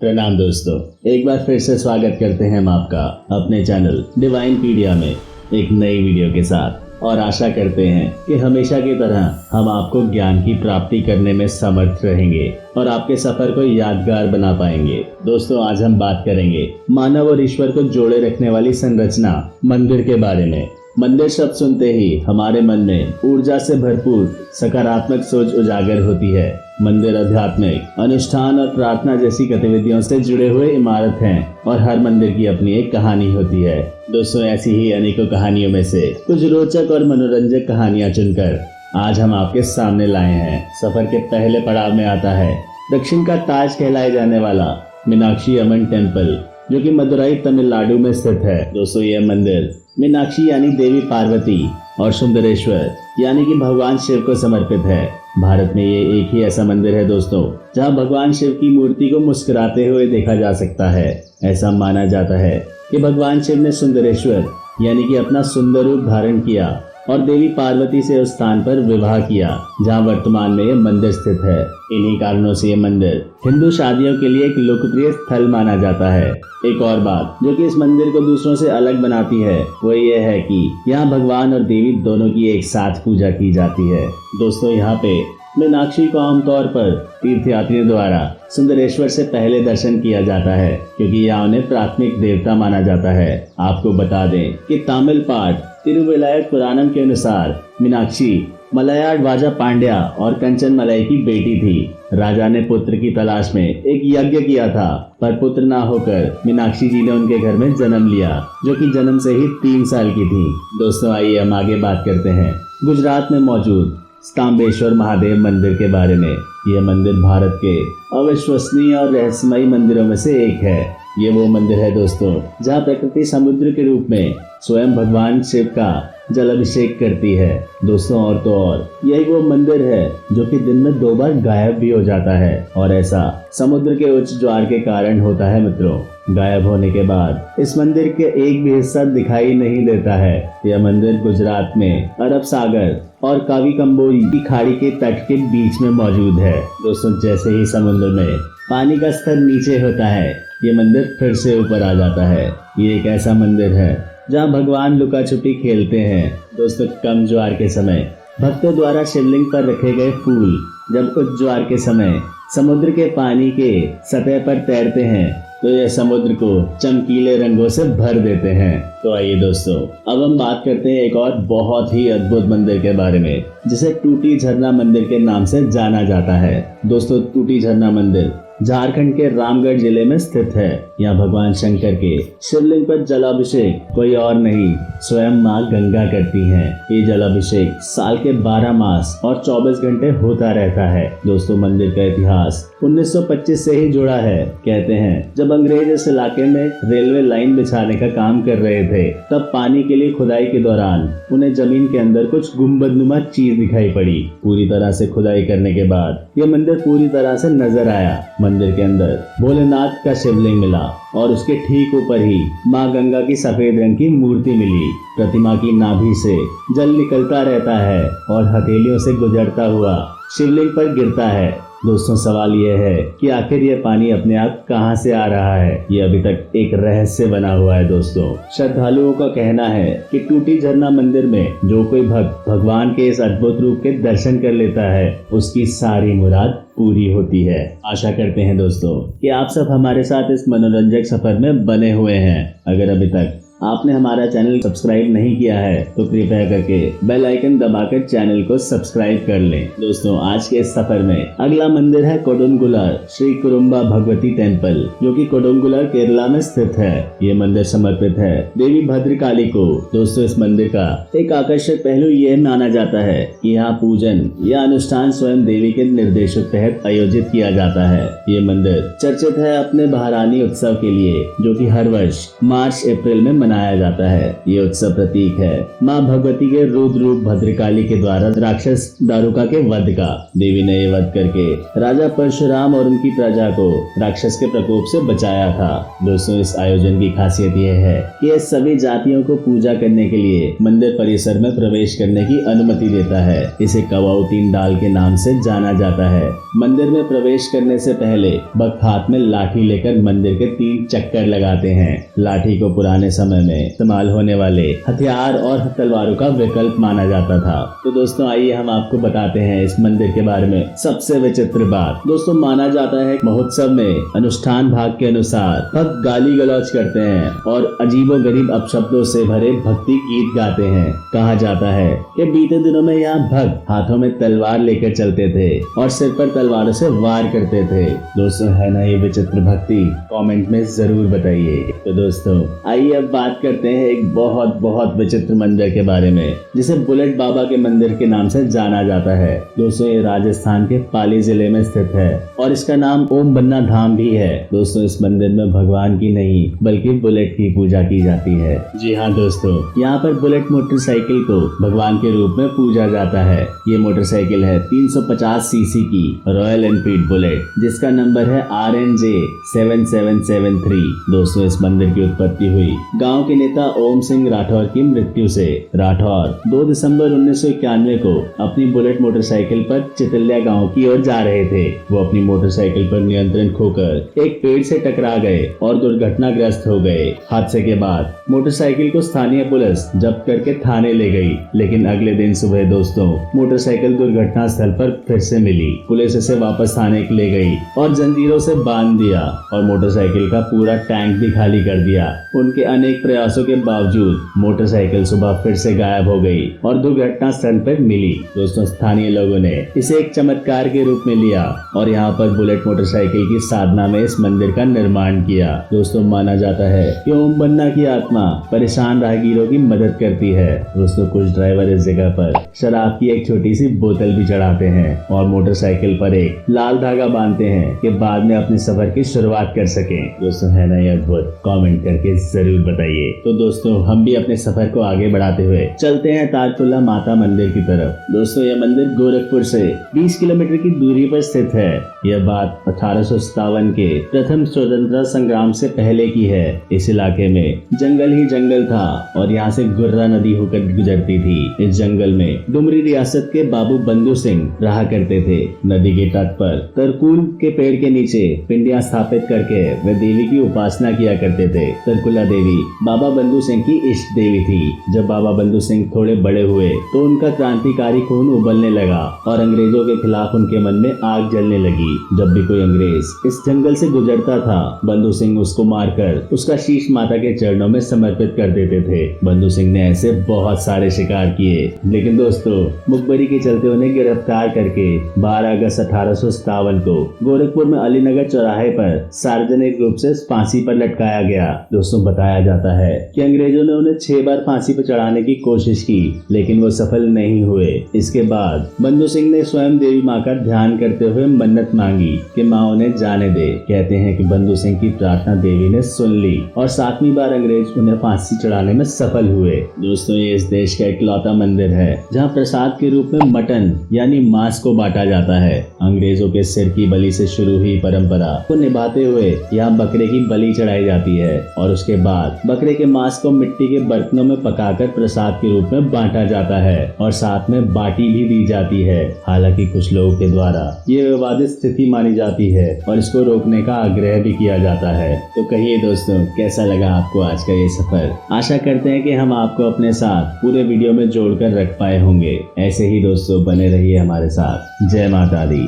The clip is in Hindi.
प्रणाम दोस्तों, एक बार फिर से स्वागत करते हैं हम आपका अपने चैनल डिवाइन पीडिया में एक नई वीडियो के साथ और आशा करते हैं कि हमेशा की तरह हम आपको ज्ञान की प्राप्ति करने में समर्थ रहेंगे और आपके सफर को यादगार बना पाएंगे। दोस्तों, आज हम बात करेंगे मानव और ईश्वर को जोड़े रखने वाली संरचना मंदिर के बारे में। मंदिर शब्द सुनते ही हमारे मन में ऊर्जा से भरपूर सकारात्मक सोच उजागर होती है। मंदिर आध्यात्मिक अनुष्ठान और प्रार्थना जैसी गतिविधियों से जुड़े हुए इमारत हैं और हर मंदिर की अपनी एक कहानी होती है। दोस्तों, ऐसी ही अनेकों कहानियों में से कुछ रोचक और मनोरंजक कहानियां चुनकर आज हम आपके सामने लाए हैं। सफर के पहले पड़ाव में आता है दक्षिण का ताज कहलाए जाने वाला मीनाक्षी अம்மन टेम्पल, जो कि मदुरई तमिलनाडु में स्थित है। दोस्तों, यह मंदिर मीनाक्षी यानी देवी पार्वती और सुंदरेश्वर यानी कि भगवान शिव को समर्पित है। भारत में ये एक ही ऐसा मंदिर है दोस्तों, जहां भगवान शिव की मूर्ति को मुस्कुराते हुए देखा जा सकता है। ऐसा माना जाता है कि भगवान शिव ने सुंदरेश्वर यानी कि अपना सुंदर रूप धारण किया और देवी पार्वती से उस स्थान पर विवाह किया जहां वर्तमान में यह मंदिर स्थित है। इन्हीं कारणों से यह मंदिर हिंदू शादियों के लिए एक लोकप्रिय स्थल माना जाता है। एक और बात जो कि इस मंदिर को दूसरों से अलग बनाती है वो ये है कि यहाँ भगवान और देवी दोनों की एक साथ पूजा की जाती है। दोस्तों, यहाँ पे मीनाक्षी को आमतौर पर तीर्थयात्रियों द्वारा सुंदरेश्वर से पहले दर्शन किया जाता है, क्योंकि यहाँ उन्हें प्राथमिक देवता माना जाता है। आपको बता दें कि तमिल पाठ तिरुविलायक पुराणम के अनुसार मीनाक्षी मलयाड़ वाजा पांड्या और कंचन मलाई की बेटी थी। राजा ने पुत्र की तलाश में एक यज्ञ किया था, पर पुत्र ना होकर मीनाक्षी जी ने उनके घर में जन्म लिया, जो कि जन्म से ही 3 साल की थी। दोस्तों, आइए हम आगे बात करते हैं गुजरात में मौजूद स्तंभेश्वर महादेव मंदिर के बारे में। यह मंदिर भारत के अविश्वसनीय और रहस्यमयी मंदिरों में से एक है। ये वो मंदिर है दोस्तों, जहाँ प्रकृति समुद्र के रूप में स्वयं भगवान शिव का जल अभिषेक करती है। दोस्तों, और तो और यही वो मंदिर है जो कि दिन में 2 बार गायब भी हो जाता है, और ऐसा समुद्र के उच्च ज्वार के कारण होता है। मित्रों, गायब होने के बाद इस मंदिर के एक भी हिस्सा दिखाई नहीं देता है। यह मंदिर गुजरात में अरब सागर और कावी कंबोई की खाड़ी के तट के बीच में मौजूद है। दोस्तों, जैसे ही समुद्र में पानी का स्तर नीचे होता है, ये मंदिर फिर से ऊपर आ जाता है। ये एक ऐसा मंदिर है जहाँ भगवान लुका छुपी खेलते हैं। दोस्तों, कम ज्वार के समय भक्तों द्वारा शिवलिंग पर रखे गए फूल जब उच्च ज्वार के समय समुद्र के पानी के सतह पर तैरते हैं तो यह समुद्र को चमकीले रंगों से भर देते हैं। तो आइए दोस्तों, अब हम बात करते हैं एक और बहुत ही अद्भुत मंदिर के बारे में, जिसे टूटी झरना मंदिर के नाम से जाना जाता है। दोस्तों, टूटी झरना मंदिर झारखंड के रामगढ़ जिले में स्थित है। यहाँ भगवान शंकर के शिवलिंग पर जलाभिषेक कोई और नहीं, स्वयं माँ गंगा करती हैं। ये जलाभिषेक साल के 12 मास और 24 घंटे होता रहता है। दोस्तों, मंदिर का इतिहास 1925 से ही जुड़ा है। कहते हैं जब अंग्रेज इस इलाके में रेलवे लाइन बिछाने का काम कर रहे थे, तब पानी के लिए खुदाई के दौरान उन्हें जमीन के अंदर कुछ गुंबदनुमा चीज दिखाई पड़ी। पूरी तरह से खुदाई करने के बाद यह मंदिर पूरी तरह से नजर आया। मंदिर के अंदर भोलेनाथ का शिवलिंग मिला और उसके ठीक ऊपर ही माँ गंगा की सफेद रंग की मूर्ति मिली। प्रतिमा की नाभि से जल निकलता रहता है और हथेलियों से गुजरता हुआ शिवलिंग पर गिरता है। दोस्तों, सवाल यह है कि आखिर यह पानी अपने आप कहां से आ रहा है? यह अभी तक एक रहस्य बना हुआ है। दोस्तों, श्रद्धालुओं का कहना है कि टूटी झरना मंदिर में जो कोई भक्त भगवान के इस अद्भुत रूप के दर्शन कर लेता है, उसकी सारी मुराद पूरी होती है। आशा करते हैं दोस्तों कि आप सब हमारे साथ इस मनोरंजक सफर में बने हुए हैं। अगर अभी तक आपने हमारा चैनल सब्सक्राइब नहीं किया है तो कृपया करके बेल आइकन दबाकर चैनल को सब्सक्राइब कर लें। दोस्तों, आज के इस सफर में अगला मंदिर है कोडुंगुलर श्री कुरुम्बा भगवती टेम्पल, जो कि कोडुंगुलर केरला में स्थित है। ये मंदिर समर्पित है देवी भद्रकाली को। दोस्तों, इस मंदिर का एक आकर्षक पहलू यह माना जाता है कि यहाँ पूजन या अनुष्ठान स्वयं देवी के निर्देशों के तहत आयोजित किया जाता है। ये मंदिर चर्चित है अपने बहारानी उत्सव के लिए, जो कि हर वर्ष मार्च अप्रैल में मनाया जाता है। ये उत्सव प्रतीक है माँ भगवती के रुद्र रूप भद्रकाली के द्वारा राक्षस दारुका के वध का। देवी ने ये वध करके राजा परशुराम और उनकी प्रजा को राक्षस के प्रकोप से बचाया था। दोस्तों, इस आयोजन की खासियत यह है कि यह सभी जातियों को पूजा करने के लिए मंदिर परिसर में प्रवेश करने की अनुमति देता है। इसे कवाउतीन डाल के नाम से जाना जाता है। मंदिर में प्रवेश करने से पहले भक्त हाथ में लाठी लेकर मंदिर के 3 चक्कर लगाते हैं। लाठी को पुराने समय में इस्तेमाल होने वाले हथियार और तलवारों का विकल्प माना जाता था। तो दोस्तों, आइए हम आपको बताते हैं इस मंदिर के बारे में सबसे विचित्र बात। दोस्तों, माना जाता है महोत्सव में अनुष्ठान भाग के अनुसार भक्त गाली गलौज करते हैं और अजीबो गरीब अपशब्दों से भरे भक्ति गीत गाते हैं। कहा जाता है कि बीते दिनों में यहाँ भक्त हाथों में तलवार लेकर चलते थे और सिर पर तलवारों से वार करते थे। दोस्तों, है ना ये विचित्र भक्ति? कमेंट में जरूर बताइए। तो दोस्तों, आइए अब बात करते हैं एक बहुत बहुत विचित्र मंदिर के बारे में, जिसे बुलेट बाबा के मंदिर के नाम से जाना जाता है। दोस्तों, ये राजस्थान के पाली जिले में स्थित है और इसका नाम ओम बन्ना धाम भी है। दोस्तों, इस मंदिर में भगवान की नहीं बल्कि बुलेट की पूजा की जाती है। जी हाँ दोस्तों, यहाँ पर बुलेट मोटरसाइकिल को भगवान के रूप में पूजा जाता है। ये मोटरसाइकिल है 350 सीसी की रॉयल एनफील्ड बुलेट, जिसका नंबर है RNJ 7773। दोस्तों, इस मंदिर की उत्पत्ति हुई गांव के नेता ओम सिंह राठौर की मृत्यु से। राठौर 2 दिसंबर 1991 को अपनी बुलेट मोटरसाइकिल पर चितल्या गांव की ओर जा रहे थे। वो अपनी मोटरसाइकिल पर नियंत्रण खोकर एक पेड़ से टकरा गए और दुर्घटनाग्रस्त हो गए। हादसे के बाद मोटरसाइकिल को स्थानीय पुलिस जब्त करके थाने ले गई, लेकिन अगले दिन सुबह दोस्तों मोटरसाइकिल दुर्घटना स्थल पर फिर से मिली। पुलिस इसे वापस थाने ले गई और जंजीरों से बांध दिया और मोटरसाइकिल का पूरा टैंक भी खाली कर दिया। उनके अनेक प्रयासों के बावजूद मोटरसाइकिल सुबह फिर से गायब हो गई और दुर्घटना स्थल पर मिली। दोस्तों, स्थानीय लोगों ने इसे एक चमत्कार के रूप में लिया और यहाँ पर बुलेट मोटरसाइकिल की साधना में इस मंदिर का निर्माण किया। दोस्तों, माना जाता है कि ओम बन्ना की आत्मा परेशान राहगीरों की मदद करती है। दोस्तों, कुछ ड्राइवर इस जगह पर शराब की एक छोटी सी बोतल भी चढ़ाते हैं और मोटरसाइकिल पर एक लाल धागा बांधते हैं कि बाद में अपने सफर की शुरुआत कर सकें। दोस्तों, है ना ये अद्भुत? कमेंट करके जरूर बताइए। तो दोस्तों, हम भी अपने सफर को आगे बढ़ाते हुए चलते हैं ताजपुला माता मंदिर की तरफ। दोस्तों, यह मंदिर गोरखपुर से 20 किलोमीटर की दूरी पर स्थित है। यह बात 1857 के प्रथम स्वतंत्रता संग्राम से पहले की है। इस इलाके में जंगल ही जंगल था और यहाँ से गुर्रा नदी होकर गुजरती थी। इस जंगल में डुमरी रियासत के बाबू बंधु सिंह रहा करते थे। नदी के तट पर तरकुल के पेड़ के नीचे पिंडियां स्थापित करके वे देवी की उपासना किया करते थे। तरकुला देवी बाबा बंधु सिंह की इष्ट देवी थी। जब बाबा बंधु सिंह थोड़े बड़े हुए तो उनका क्रांतिकारी खून उबलने लगा और अंग्रेजों के खिलाफ उनके मन में आग जलने लगी। जब भी कोई अंग्रेज इस जंगल से गुजरता था, बंधु सिंह उसको मारकर उसका शीश माता के चरणों में समर्पित कर देते थे। बंधु सिंह ने ऐसे बहुत सारे शिकार किए, लेकिन दोस्तों मुखबरी के चलते उन्हें गिरफ्तार करके 12 अगस्त 1857 को गोरखपुर में अलीनगर चौराहे पर सार्वजनिक रूप से फांसी पर लटकाया गया। दोस्तों, बताया जाता है कि अंग्रेजों ने उन्हें 6 बार फांसी पर चढ़ाने की कोशिश की, लेकिन वो सफल नहीं हुए। इसके बाद बंधु सिंह ने स्वयं देवी माँ का ध्यान करते हुए मन्नत मांगी कि माँ उन्हें जाने दे। कहते हैं कि बंधु सिंह की प्रार्थना देवी ने सुन ली और 7वीं बार अंग्रेज उन्हें फांसी चढ़ाने में सफल हुए। दोस्तों, ये इस देश का इकलौता मंदिर है जहाँ प्रसाद के रूप में मटन यानी मांस को बांटा जाता है। अंग्रेजों के सिर की बलि से शुरू हुई परंपरा को निभाते हुए यहाँ बकरे की बलि चढ़ाई जाती है और उसके बाद बकरे के मांस को मिट्टी के बर्तनों में पकाकर प्रसाद के रूप में बांटा जाता है और साथ में बाटी भी दी जाती है। हालांकि कुछ लोगों के द्वारा ये विवादित स्थिति मानी जाती है और इसको रोकने का आग्रह भी किया जाता है। तो कहिए दोस्तों, कैसा लगा आपको आज का ये सफर? आशा करते हैं कि हम आपको अपने साथ पूरे वीडियो में जोड़कर रख पाए होंगे। ऐसे ही दोस्तों बने रहिए हमारे साथ। जय माता दी।